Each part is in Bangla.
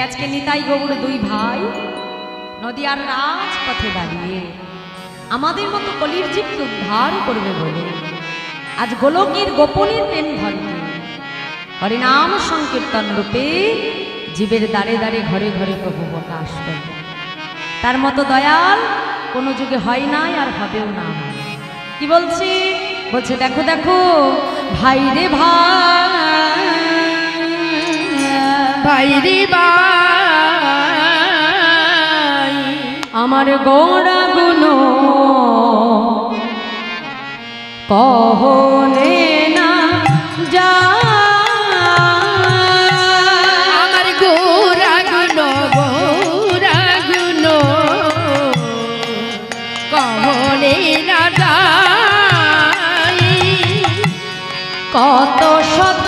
আজকে নিতাই গৌর দুই ভাই নদিয়ার রাজপথে দাঁড়িয়ে আমাদের মতো কলির জীবকে উদ্ধার করবে বলে আজ গোলকের গোপনের প্রেম ধরকে হরিনাম সংকীর্তন রূপে জীবের দাঁড়ে দাঁড়ে ঘরে ঘরে প্রভু প্রকাশ করবে। তার মতো দয়াল কোনো যুগে হয় নাই আর হবেও না। কি বলছে? বলছে দেখো দেখো ভাই রে ভাই, ভাই রে ভাই, আমার গোড়া গুনো কহলে না যা, আমার গোরা গুনো কহলে না যাই, কত শত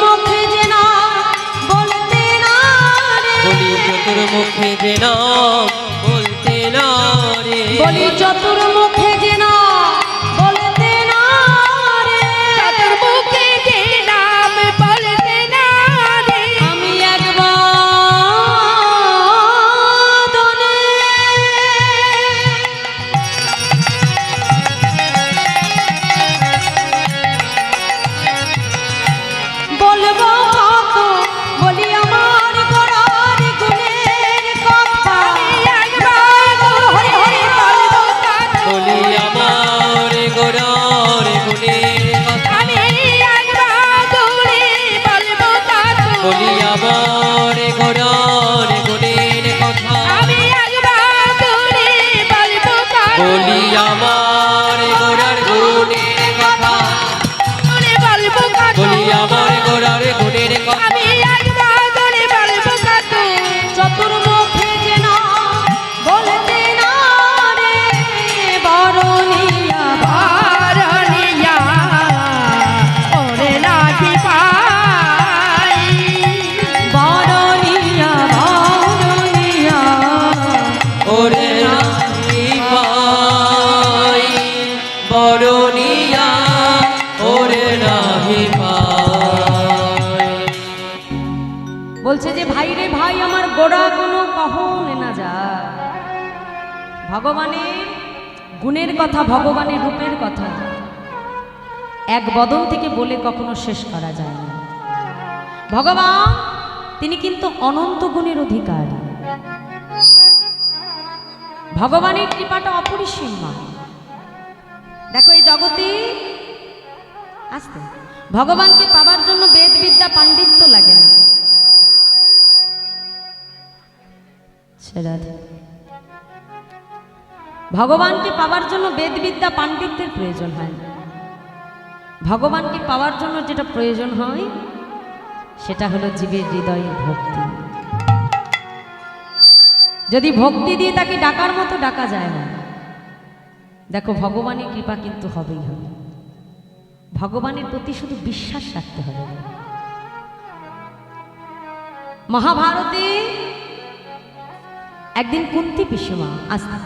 মুখে যে না বলতে না রে, বলি চতুর মুখে যে না বলতে না রে, চতুর মুখে যে নাম বলতে না রে, আমি একবার বলবো কত বলি আমার গোড়ার গুণের কথা, হরি হরি বলবো কত, বলি আমার গোড়ার গুণের কথা, আমি একবার দূরে বলবো কত, বলি আমার গোড়ার গুণের কথা, আমি একবার দূরে বলবো কত, বলি আমার গোড়ার গুণের কথা, দূরে বলবো কত, বলি আমার গোড়ার গুণের কথা, আমি একবার দূরে বলবো কত, চতুর মুখে যে না বলতে না রে, বরণিয়া বারণিয়া ওরে নাকি পাই, বরণিয়া বরণিয়া ওরে নাহি পাই, বরণিয়া ওরে নাহি পাই। বলছে যে ভাই রে ভাই আমার গোড়া কোনো কহনে না যা। ভগবানের গুণের কথা, ভগবানের রূপের কথা এক বদন থেকে বলে কখনো শেষ করা যায় না। ভগবান তিনি কিন্তু অনন্ত গুণের অধিকারী। ভগবানের কৃপাটা অপরিসীম। দেখো এই জগতে আসতে ভগবানকে পাবার জন্য বেদ বিদ্যা পাণ্ডিত্য লাগে না। ভগবানকে পাওয়ার জন্য বেদ বিদ্যা পাণ্ডিত্যের প্রয়োজন হয় না। ভগবানকে পাওয়ার জন্য যেটা প্রয়োজন হয় সেটা হলো জীবের হৃদয়ের ভক্তি। যদি ভক্তি দিয়ে তাকে ডাকার মতো ডাকা যায় না, দেখো ভগবানের কৃপা কিন্তু হবেই হবে। ভগবানের প্রতি শুধু বিশ্বাস রাখতে হবে। মহাভারতে একদিন কুন্তি পিসিমা আসতে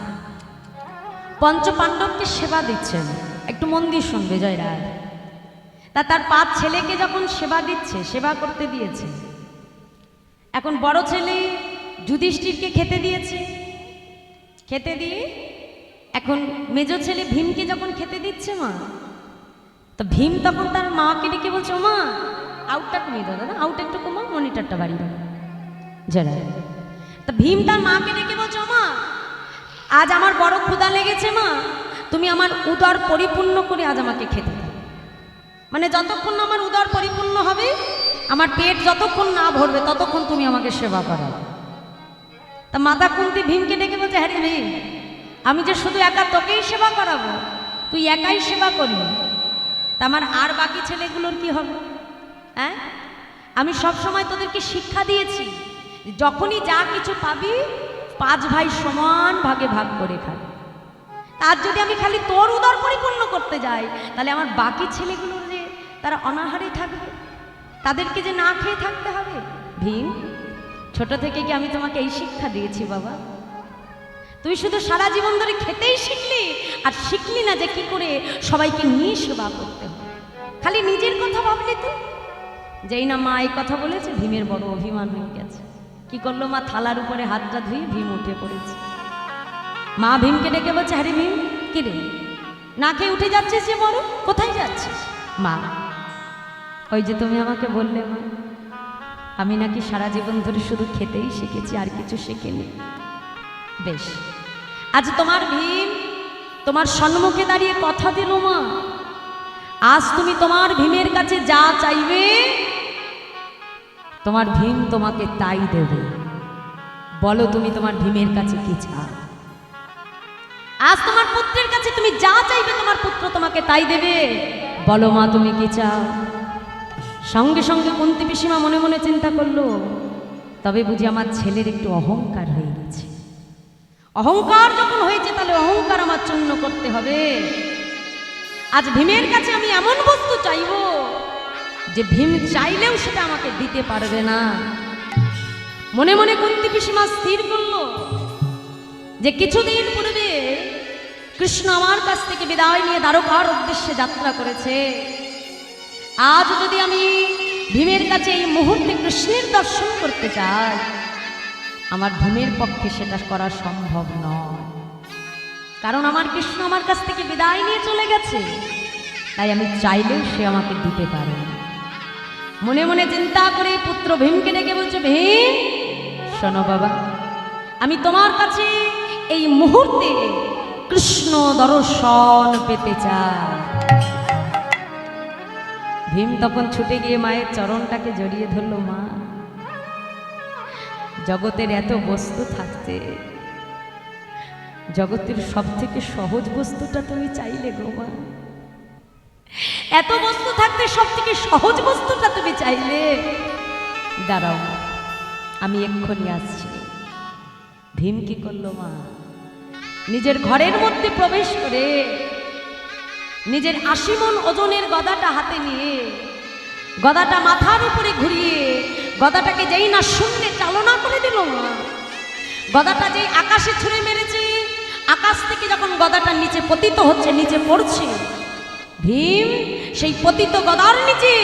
পঞ্চপাণ্ডবকে সেবা দিচ্ছেন। একটু মন দিয়ে শুনবে জয়রাজ। তা তার 5 ছেলেকে যখন সেবা দিচ্ছে, সেবা করতে দিয়েছে, এখন বড় ছেলে যুধিষ্ঠিরকে খেতে দিয়েছে, খেতে দিয়ে এখন মেজ ছেলে ভীমকে যখন খেতে দিচ্ছে মা, তো ভীম তখন তার মাকে ডেকে বলছে, ও মা আউটটা কমিয়ে দাও দাদা, আউট একটু কমা, মনিটরটা বাড়িয়ে দাও যারা। তা ভীম তার মাকে ডেকে বলছে, ও মা আজ আমার বড় ক্ষুধা লেগেছে মা, তুমি আমার উদর পরিপূর্ণ করে আজ আমাকে খেতে দাও। মানে যতক্ষণ না আমার উদর পরিপূর্ণ হবে, আমার পেট যতক্ষণ না ভরবে, ততক্ষণ তুমি আমাকে সেবা করাবে। তা মাতা কুন্তি ভীমকে ডেকে বলছে, হ্যাঁ রে ভীম, আমি যে শুধু একা তোকেই সেবা করাবো, তুই একাই সেবা করবি, তা আমার আর বাকি ছেলেগুলোর কি হবে? হ্যাঁ, আমি সব সময় তোদেরকে শিক্ষা দিয়েছি, যখনই যা কিছু পাবি 5 ভাই সমান ভাগে ভাগ করে খাবি। তার যদি আমি খালি তোর উদর পরিপূর্ণ করতে যাই, তাহলে আমার বাকি ছেলেগুলো যে তারা অনাহারে থাকবে, তাদেরকে যে না খেয়ে থাকতে হবে। ভীম, ছোট থেকে কি আমি তোমাকে এই শিক্ষা দিয়েছি বাবা? তুই শুধু সারা জীবন ধরে খেতেই শিখলি, আর শিখলি না যে কি করে সবাইকে নিয়ে সেবা করতে হবে, খালি নিজের কথা ভাবলি। তো যেই না মা এই কথা বলেছে, ভীমের বড় অভিমান হয়ে গেছে। কি করলো মা? থালার উপরে হাতটা ধুয়ে ভীম উঠে পড়েছে। মা ভীমকে ডেকে বলছে, হ্যাঁ রে ভীম, কি রে না খেয়ে উঠে যাচ্ছিস যে বড়, কোথায় যাচ্ছিস? মা, ওই যে তুমি আমাকে বললে মা, আমি নাকি সারা জীবন ধরে শুধু খেতেই শিখেছি, আর কিছু শিখিনি। বেশ, আজ তোমার ভীম তোমার সম্মুখে দাঁড়িয়ে কথা দিল মা, আজ তুমি তোমার ভীমের কাছে যা চাইবে, তোমার ভীম তোমাকে তাই দেবে। বলো তুমি তোমার ভীমের কাছে কি চাও? আজ তোমার পুত্রের কাছে তুমি যা চাইবে, তোমার পুত্র তোমাকে তাই দেবে। বলো মা তুমি কি চাও? সঙ্গে সঙ্গে কুন্তী পিসিমা মনে মনে চিন্তা করলো, তবে বুঝি আমার ছেলের একটু অহংকার হয়ে গেছে। অহংকার যখন হয়েছে, তাহলে অহংকার আমার চূর্ণ করতে হবে। আজ ভীমের কাছে আমি এমন বস্তু চাইব যে ভীম চাইলেও সেটা আমাকে দিতে পারবে না। মনে মনে কুন্তী পিসিমা স্থির করলো যে কিছুদিন পূর্বে কৃষ্ণ আমার কাছ থেকে বিদায় নিয়ে দ্বারকার উদ্দেশ্যে যাত্রা করেছে। আজ যদি আমি ভীমের কাছে এই মুহূর্তে কৃষ্ণের দর্শন করতে চাই, আমার ভীমের পক্ষে সেটা করা সম্ভব নয়, কারণ আমার কৃষ্ণ আমার কাছ থেকে বিদায় নিয়ে চলে গেছে। তাই আমি চাইলেও সে আমাকে দিতে পারে না। মনে মনে চিন্তা করে পুত্র ভীমকে ডেকে বলছে, ভীম শোনো বাবা, আমি তোমার কাছে এই মুহূর্তে কৃষ্ণ দর্শন পেতে চাই। ভীম তখন ছুটে গিয়ে মায়ের চরণটাকে জড়িয়ে ধরল। মা, জগতের এত বস্তু থাকতে জগতের সব থেকে সহজ বস্তুটা তুমি চাইলে গো মা। এত বস্তু থাকতে সব থেকে সহজ বস্তুটা তুমি চাইলে। দাঁড়াও, আমি এক্ষুনি আসছি। ভীম কি করলো মা? নিজের ঘরের মধ্যে প্রবেশ করে নিজের 80 মণ ওজনের গদাটা হাতে নিয়ে, গদাটা মাথার উপরে ঘুরিয়ে, গদাটাকে যেই না শূন্যে চালনা করে দিল মা। গদাটা যেই আকাশে ছুঁড়ে মেরেছে, আকাশ থেকে যখন গদাটা নিচে পতিত হচ্ছে, নিচে পড়ছে, ভীম সেই পতিত গদার নিচে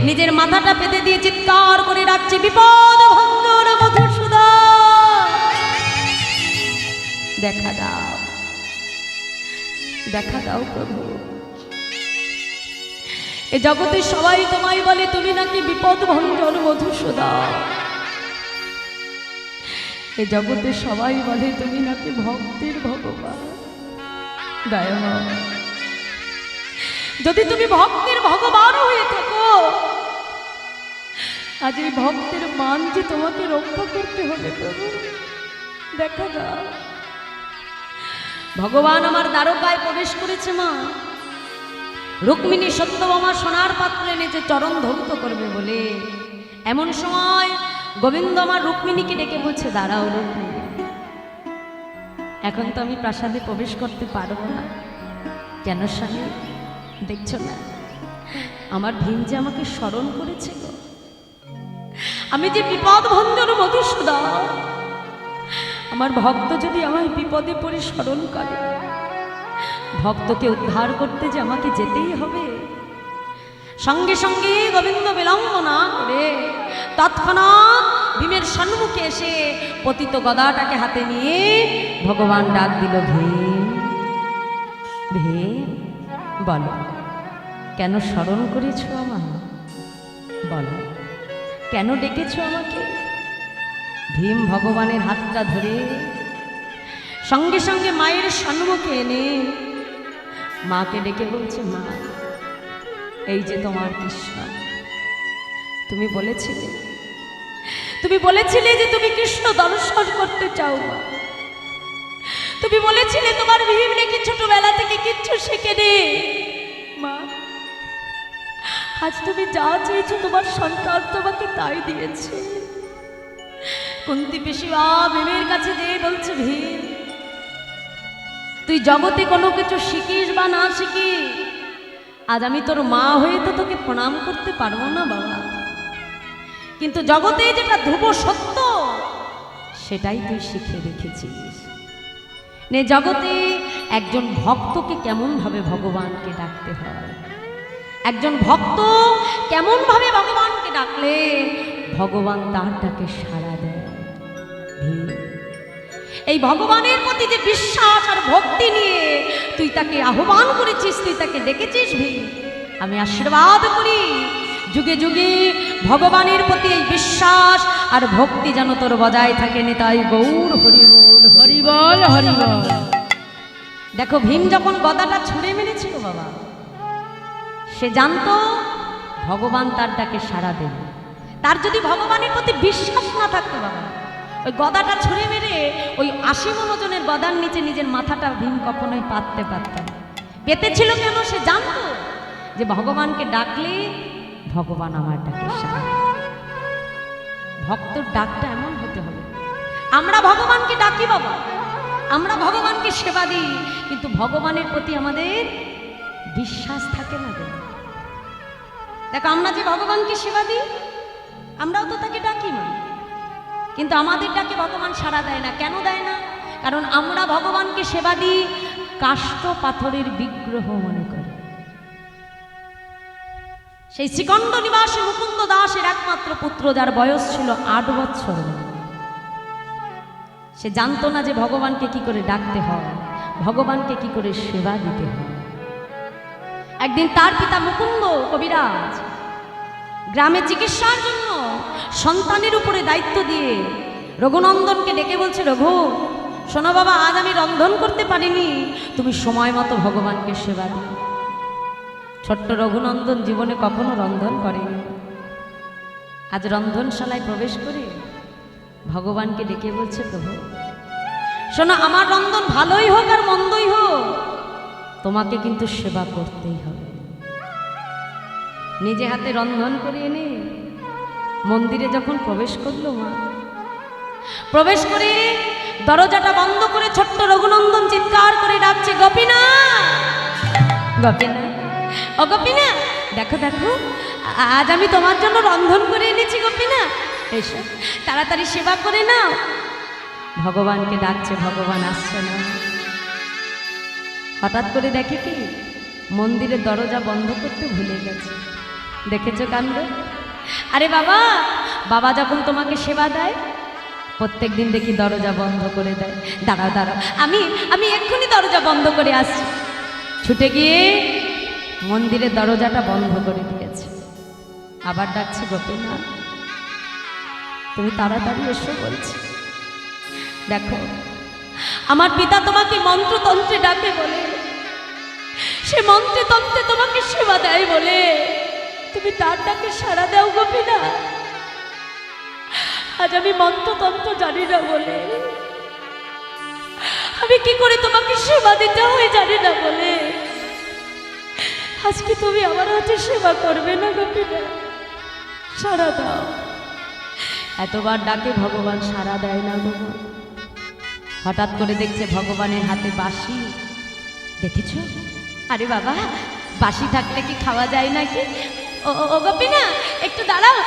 নিজের মাথাটা পেতে দিয়ে চিৎকার করে ডাকছে, বিপদ ভঞ্জন মধুসূদন, দেখা দাও, দেখা দাও প্রভু। এ জগতে সবাই তোমায় বলে তুমি নাকি বিপদ ভঞ্জন মধুসূদন। এ জগতে সবাই বলে তুমি নাকি ভক্তের ভগবান। দয়াময়, যদি তুমি ভক্তের ভগবান হয়ে থাকো, আজ এই ভক্তের মান যে তোমাকে রক্ষা করতে হবে প্রভু, দেখা দাও। ভগবান আমার দ্বারকায় প্রবেশ করেছে মা। রুক্মিণী সত্যভামা সোনার পাত্র এনেছে চরণ ধৌত করবে বলে। এমন সময় গোবিন্দ আমার রুক্মিণীকে ডেকে বলছে, দাঁড়াও রুক্মিণী, এখন তো আমি প্রাসাদে প্রবেশ করতে পারবো না। কেন স্বামী? দেখছো না আমার ভীম যে আমাকে স্মরণ করেছে গো। আমি যে বিপদ ভঞ্জন মধুসূদন, আমার ভক্ত যদি আমায় বিপদে পড়ে স্মরণ করে, ভক্তকে উদ্ধার করতে যে আমাকে যেতেই হবে। সঙ্গে সঙ্গে গোবিন্দ বিলম্ব না করে তৎক্ষণাৎ ভীমের সম্মুখে এসে পতিত গদাটাকে হাতে নিয়ে ভগবান ডাক দিল, ভীম, ভীম, বলো কেন স্মরণ করেছ আমার? বলো কেন ডেকেছ আমাকে? ভীম ভগবানের হাতটা ধরে সঙ্গে সঙ্গে মায়ের সম্মুখে এনে মাকে ডেকে বলছে, মা, এই যে তোমার কৃষ্ণ। তুমি বলেছিলে যে তুমি কৃষ্ণ দর্শন করতে চাও মা। তুমি বলেছিলে তোমার ভীম নাকি ছোটবেলা থেকে কিচ্ছু শেখে নে মা। আজ তুমি যা চেয়েছো তোমার সন্তান তোমাকে তাই দিয়েছে। কুন্তী পিসিমা ভীমের কাছে যেয়ে বলছে, ভীম, তুই জগতে কোনো কিছু শিখিস বা না শিখিস, আজ আমি তোর মা হয়ে তো তোকে প্রণাম করতে পারবো না বাবা, কিন্তু জগতে যেটা ধ্রুব সত্য সেটাই তুই শিখে রেখেছিস। নে, জগতে একজন ভক্তকে কেমনভাবে ভগবানকে ডাকতে হয়, একজন ভক্ত কেমনভাবে ভগবানকে ডাকলে ভগবান তার ডাকে সাড়া দেয়। এই ভগবানের প্রতি যে বিশ্বাস আর ভক্তি নিয়ে তুই তাকে আহ্বান করেছিস, তুই তাকে ডেকেছিস, ভীম, আমি আশীর্বাদ করি যুগে যুগে ভগবানের প্রতি এই বিশ্বাস আর ভক্তি যেন তোর বজায় থাকে। নিতাই গৌর হরি বল, হরি বল, হরি বল। দেখো, ভীম যখন গদাটা ছুঁড়ে মেরেছিল বাবা, সে জানতো ভগবান তার ডাকে সাড়া দেবে। তার যদি ভগবানের প্রতি বিশ্বাস না থাকতো বাবা, ওই গদাটা ছুঁড়ে মেরে ওই ৮০ মণ ওজনের গদার নিচে নিজের মাথাটা ভীম কখনোই পাততে পারত না। পেতেছিল কেন? সে জানতো যে ভগবানকে ডাকলে ভগবান আমার ডাকে সাড়া দেবে। ভক্তর ডাকটা এমন হতে হবে। আমরা ভগবানকে ডাকি বাবা, আমরা ভগবানকে সেবা দিই, কিন্তু ভগবানের প্রতি আমাদের বিশ্বাস থাকে না। দেখো, আমরা যে ভগবানকে সেবা দিই, আমরাও তো তাকে ডাকি মা, কিন্তু আমাদের ডাকে ভগবান সাড়া দেয় না। কেন দেয় না? কারণ আমরা ভগবানকে সেবা দিই কাষ্ঠ পাথরের বিগ্রহ মনে করে। সেই শ্রীকণ্ঠ নিবাসী মুকুন্দ দাসের একমাত্র পুত্র, যার বয়স ছিল ৮ বছর, সে জানতো না যে ভগবানকে কি করে ডাকতে হয়, ভগবানকে কি করে সেবা দিতে হয়। একদিন তার পিতা মুকুন্দ কবিরাজ গ্রামে চিকিৎসার জন্য সন্তানের উপরে দায়িত্ব দিয়ে রঘুনন্দনকে ডেকে বলছে, রঘু, শোনো বাবা, আজ আমি রন্ধন করতে পারিনি, তুমি সময় মতো ভগবানকে সেবা দিও। ছোট্ট রঘুনন্দন জীবনে কখনো রন্ধন করেনি। আজ রন্ধনশালায় প্রবেশ করে ভগবানকে ডেকে বলছে, প্রভু, শোনো, আমার রন্ধন ভালোই হোক আর মন্দই হোক, তোমাকে কিন্তু সেবা করতেই হবে। নিজে হাতে রন্ধন করে এনে মন্দিরে যখন প্রবেশ করলো মা, প্রবেশ করে দরজাটা বন্ধ করে ছোট্ট রঘুনন্দন চিৎকার করে ডাকছে, গোপীনা, গোপীনা, ও গোপীনা, দেখো দেখো, আজ আমি তোমার জন্য রন্ধন করে এনেছি গোপীনা, এসো তাড়াতাড়ি সেবা করে নাও। ভগবানকে ডাকছে, ভগবান আসছে না। হঠাৎ করে দেখে কি মন্দিরের দরজা বন্ধ করতে ভুলে গেছে। দেখেছো কাণ্ড? আরে বাবা, বাবা যখন তোমাকে সেবা দেয় প্রত্যেক দিন দেখি দরজা বন্ধ করে দেয়। দাঁড়াও দাঁড়াও, আমি এক্ষুনি দরজা বন্ধ করে আসছি। ছুটে গিয়ে মন্দিরের দরজাটা বন্ধ করে দিয়েছে। আবার ডাকছি, গোপীনাথ, তুমি তাড়াতাড়ি এসো বলছি। দেখো, আমার পিতা তোমাকে মন্ত্রতন্ত্রে ডাকে বলে, সে মন্ত্রে তন্ত্রে তোমাকে সেবা দেয় বলে তুমি তার ডাকে সাড়া দাও গোপীনাথ। আজ আমি মন্ত্রতন্ত্র জানি না বলে, আমি কি করে তোমাকে সেবা দিতে হয় জানি না বলে, আজকে তুমি আমার হাতে সেবা করবে না গোপীনাথ, সাড়া দাও। এতবার ডাকে ভগবান সাড়া দেয় না বাবা। হঠাৎ করে দেখছে ভগবানের হাতে বাঁশি। দেখেছ? আরে বাবা, বাঁশি থাকলে কি খাওয়া যায় নাকি? ও গোপীনা, একটু দাঁড়াও,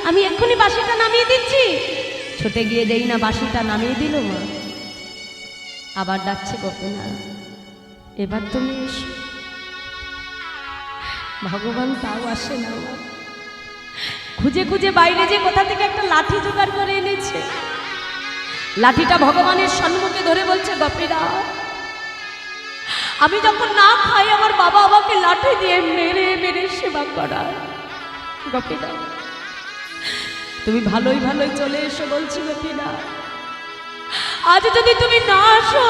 আমি এক্ষুনি বাঁশিটা নামিয়ে দিচ্ছি। ছুটে গিয়ে যেই না বাঁশিটা নামিয়ে দিল মা, আবার ডাকছে, গোপীনা, এবার তুমি এসো। ভগবান তাও আসে না। খুঁজে খুঁজে বাইরে যে কোথা থেকে একটা লাঠি জোগাড় করে এনেছে, লাঠিটা ভগবানের সম্মুখে ধরে বলছে, গোপীরা, আমি যখন না খাই আমার বাবা আমাকে লাঠি দিয়ে মেরে মেরে সেবা করায়। গোপীরা, তুমি ভালোই ভালোই চলে এসো বলছি। গোপীরা, আজ যদি তুমি না আসো,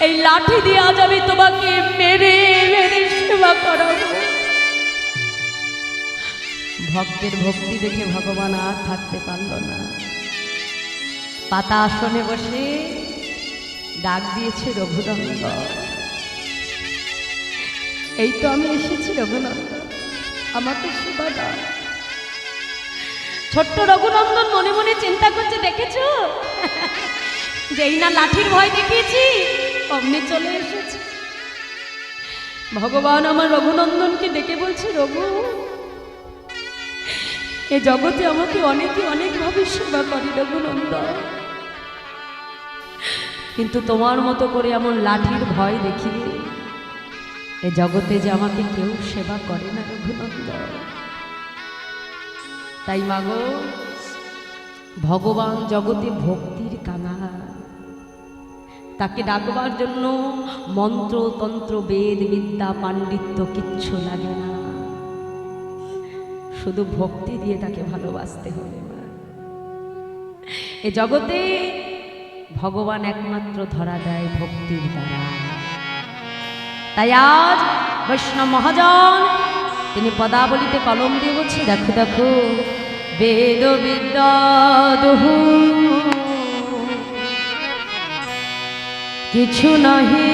এই লাঠি দিয়ে আজ আমি তোমাকে মেরে মেরে সেবা করাবো। ভক্তের ভক্তি দেখে ভগবান আর থাকতে পারল না। পাতা আসনে বসে ডাক দিয়েছে, রঘুনন্দন, এই তো আমি এসেছি রঘুনন্দন, আমাকে সেবা দাও। ছোট্ট রঘুনন্দন মনে মনে চিন্তা করছে, দেখেছো যেই না লাঠির ভয় দেখিয়েছি অমনি চলে এসেছে। ভগবান আমার রঘুনন্দনকে ডেকে বলছে, রঘু, এ জগতে আমাকে অনেকে অনেকভাবে সেবা করে রঘুনন্দন, কিন্তু তোমার মতো করে এমন লাঠির ভয় দেখিয়ে এ জগতে যে আমাকে কেউ সেবা করে না রঘুনন্দন। তাই মাগো, ভগবান জগতে ভক্তির কাঙাল, তাকে ডাকবার জন্য মন্ত্র তন্ত্র বেদ বিদ্যা পাণ্ডিত্য কিচ্ছু লাগে না, শুধু ভক্তি দিয়ে তাকে ভালোবাসতে হবে। এ জগতে ভগবান একমাত্র ধরা দেয় ভক্তির দ্বারা। তাই আজ বৈষ্ণব মহাজন তিনি পদাবলিতে কলম দিয়ে বলছে, দেখো দেখো, বেদ বিদ্যা দুহু কিছু নাহি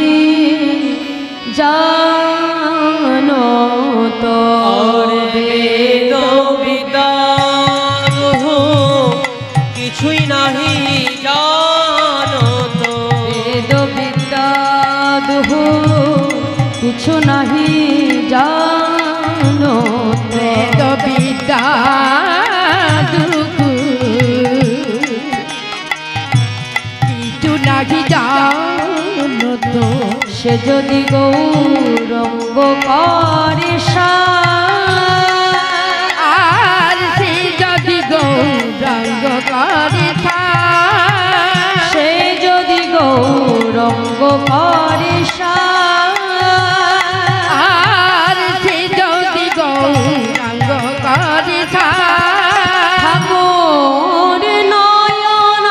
জানো তো, বেদ বিদ্যা দুহু কিছুই নাহি জানো তো, বেদ বিদ্যা দুহু কিছু নাহি জানো তো, বেদ বিদ্যা দুহু কিছু নাহি জানো তো, সে যদি গৌরঙ্গ করে আর সে যদি গৌরাঙ্গ করে সে যদি গৌরঙ্গ করে আর সে যদি গৌরাঙ্গ করে ঠাকুর নয়ন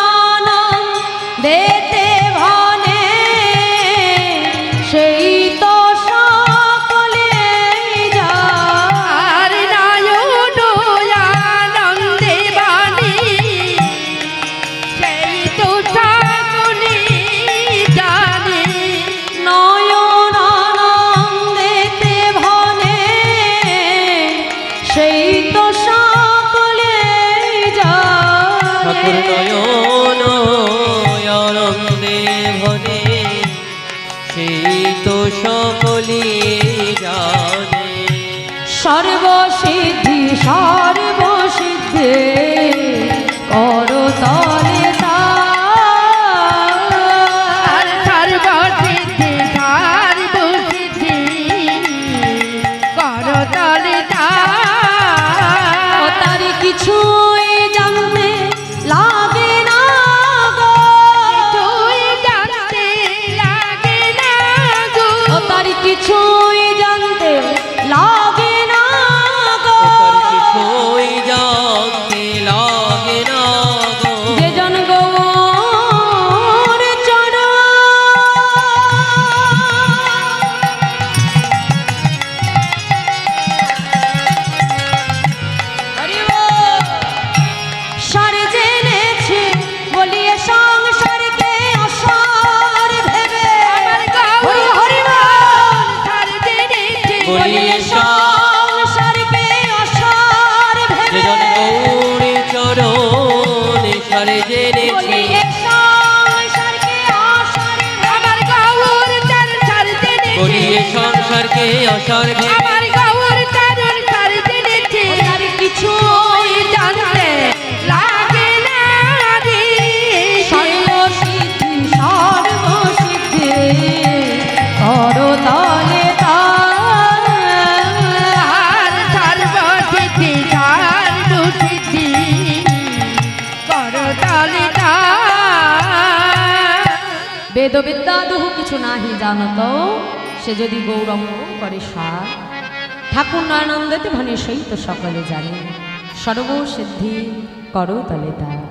দেতে ভনে সেই তো সকলে আর নায়ন আনন্দে বাণী সেই তো সকলে জানে, নয়ন আনন্দেতে ভনে সেই তো সকলে ঠাকুর জানে। নয়ন আনন্দে ভরে সেই তো সকলে জানে, সর্বসিদ্ধি সর্বসিদ্ধি করতলে আর সর্বসিদ্ধি সর্বসিদ্ধি করতলে ও তার কিছুই জানতে লাগে না গো, তুই জানতে লাগে না গো, ও তার কিছুই জানতে লাগে না গো, তার কিছুই জানতে লাগে না গো, যে জন গৌর চরণ সারে জেনেছে বলিয়ে সংসারকে অসার ভেবে, হরি হরি বল। বলিয়ে সংসারকে অসার যে ভেবে, জন গৌরী চরণ সারে জেনেছে, বলিয়ে সংসারকে অসার ভেবে, আমার গৌর চরণ সার জেনেছে, বলিয়ে সংসারকে অসার ভেবে, আমার গৌর চরণ সার জেনেছে, আর কিছু জানতে লাগে না রে, সর্বসিদ্ধি সর্বসিদ্ধি করতলে সিদ্ধি করতালে তা বেদ বিদ্যা দুহু কিছু নাহি জানত, সে যদি গৌরঙ্গ করে সার। ঠাকুর নয়নন্দেতে भने সেই তো সকলে জানে, সর্বসিদ্ধি করতলে তার।